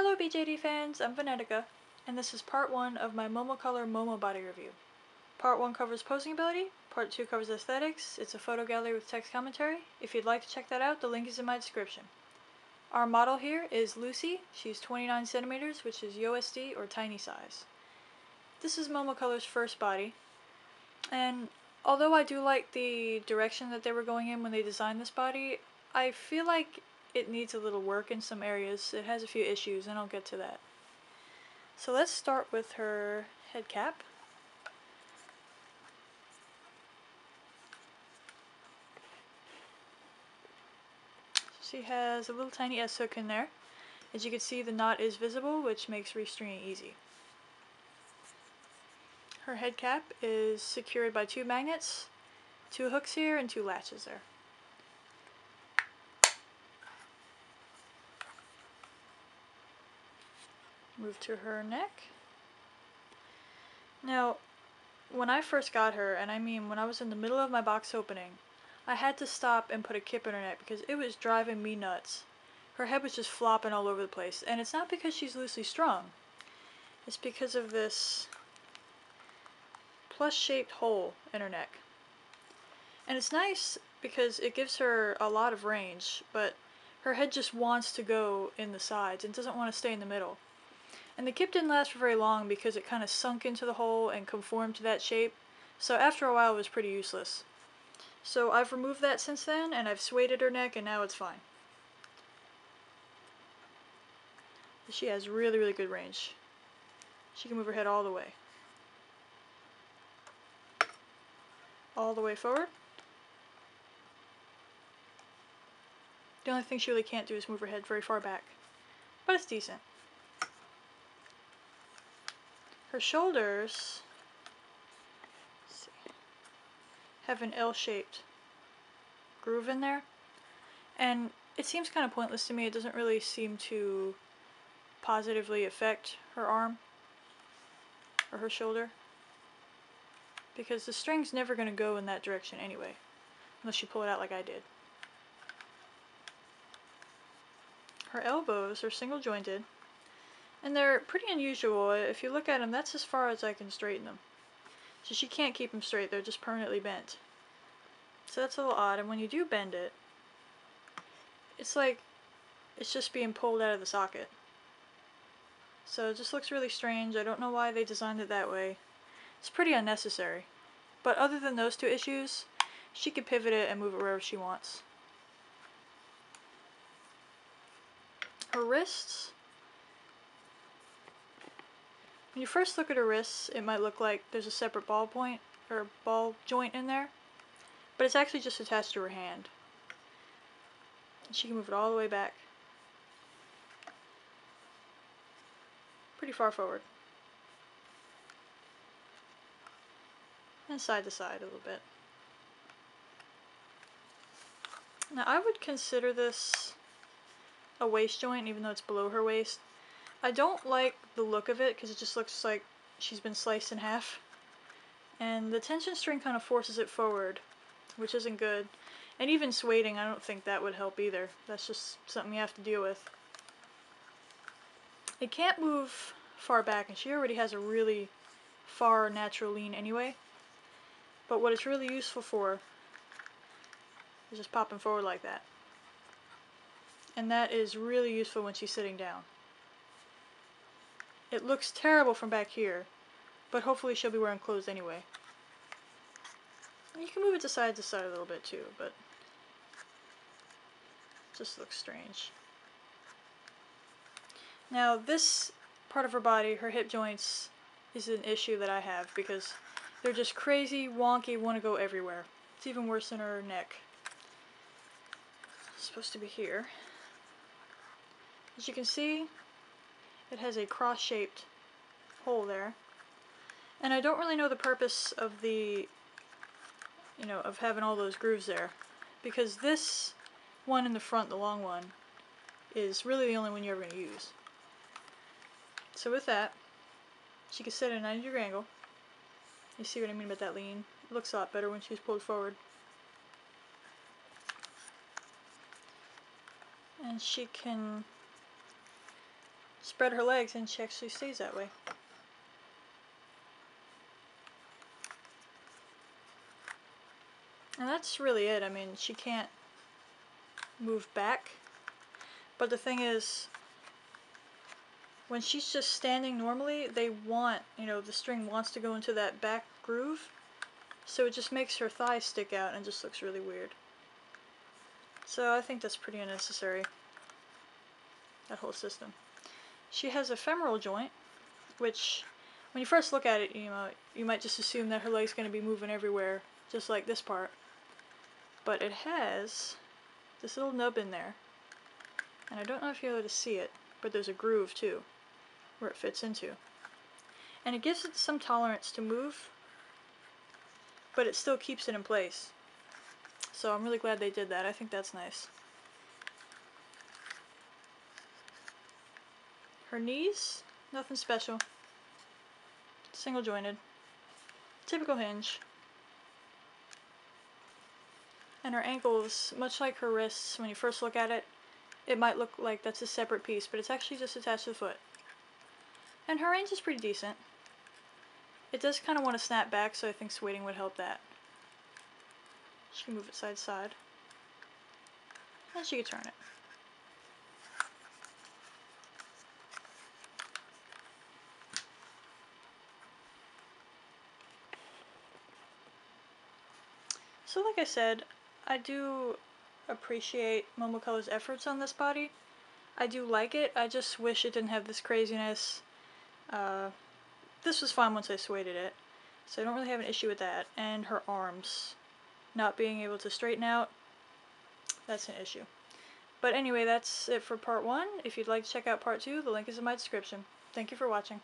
Hello BJD fans, I'm Venetica, and this is part 1 of my Momocolor Momo-Body review. Part 1 covers posing ability, part 2 covers aesthetics. It's a photo gallery with text commentary. If you'd like to check that out, the link is in my description. Our model here is Lucy. She's 29 centimeters, which is USD or tiny size. This is Momocolor's first body, and although I do like the direction that they were going in when they designed this body, I feel like it needs a little work in some areas. It has a few issues, and I'll get to that. So let's start with her head cap. She has a little tiny S-hook in there. As you can see, the knot is visible, which makes restringing easy. Her head cap is secured by 2 magnets, 2 hooks here, and 2 latches there. Move to her neck. Now, when I first got her, and I mean when I was in the middle of my box opening, I had to stop and put a kip in her neck because it was driving me nuts. Her head was just flopping all over the place, and it's not because she's loosely strung. It's because of this plus-shaped hole in her neck. And it's nice because it gives her a lot of range, but her head just wants to go in the sides and doesn't want to stay in the middle. And the kip didn't last for very long because it kind of sunk into the hole and conformed to that shape, so after a while it was pretty useless. So I've removed that since then, and I've sueded her neck, and now it's fine. She has really good range. She can move her head all the way. All the way forward. The only thing she really can't do is move her head very far back, but it's decent. Her shoulders, let's see, have an L-shaped groove in there, and it seems kind of pointless to me. It doesn't really seem to positively affect her arm or her shoulder, because the string's never going to go in that direction anyway, unless you pull it out like I did. Her elbows are single jointed, and they're pretty unusual. If you look at them, that's as far as I can straighten them. So she can't keep them straight, they're just permanently bent. So that's a little odd, and when you do bend it, it's like it's just being pulled out of the socket. So it just looks really strange. I don't know why they designed it that way. It's pretty unnecessary. But other than those 2 issues, she can pivot it and move it wherever she wants. Her wrists, when you first look at her wrists, it might look like there's a separate ball point or ball joint in there, but it's actually just attached to her hand. And she can move it all the way back, pretty far forward, and side to side a little bit. Now I would consider this a waist joint, even though it's below her waist. I don't like the look of it because it just looks like she's been sliced in half, and the tension string kind of forces it forward, which isn't good. And even sueding, I don't think that would help either. That's just something you have to deal with. It can't move far back, and she already has a really far natural lean anyway. But what it's really useful for is just popping forward like that. And that is really useful when she's sitting down. It looks terrible from back here, but hopefully she'll be wearing clothes anyway. And you can move it to side a little bit too, but it just looks strange. Now this part of her body, her hip joints, is an issue that I have because they're just crazy, wonky, want to go everywhere. It's even worse than her neck. It's supposed to be here. As you can see, it has a cross-shaped hole there. And I don't really know the purpose of the, of having all those grooves there, because this one in the front, the long one, is really the only one you're ever going to use. So with that, she can sit at a 90-degree angle. You see what I mean about that lean? It looks a lot better when she's pulled forward. And she can spread her legs and she actually stays that way. And that's really it. I mean, she can't move back. But the thing is, when she's just standing normally, the string wants to go into that back groove. So it just makes her thighs stick out and just looks really weird. So I think that's pretty unnecessary, that whole system. She has a femoral joint, which when you first look at it, you might just assume that her leg's going to be moving everywhere, just like this part. But it has this little nub in there, and I don't know if you're able to see it, but there's a groove too, where it fits into. And it gives it some tolerance to move, but it still keeps it in place. So I'm really glad they did that. I think that's nice. Her knees, nothing special. Single jointed. Typical hinge. And her ankles, much like her wrists, when you first look at it, it might look like that's a separate piece, but it's actually just attached to the foot. And her range is pretty decent. It does kind of want to snap back, so I think sueding would help that. She can move it side to side. And she can turn it. So like I said, I do appreciate Momocolor's efforts on this body. I do like it, I just wish it didn't have this craziness. This was fine once I sueded it, so I don't really have an issue with that. And her arms not being able to straighten out, that's an issue. But anyway, that's it for part 1. If you'd like to check out part 2, the link is in my description. Thank you for watching.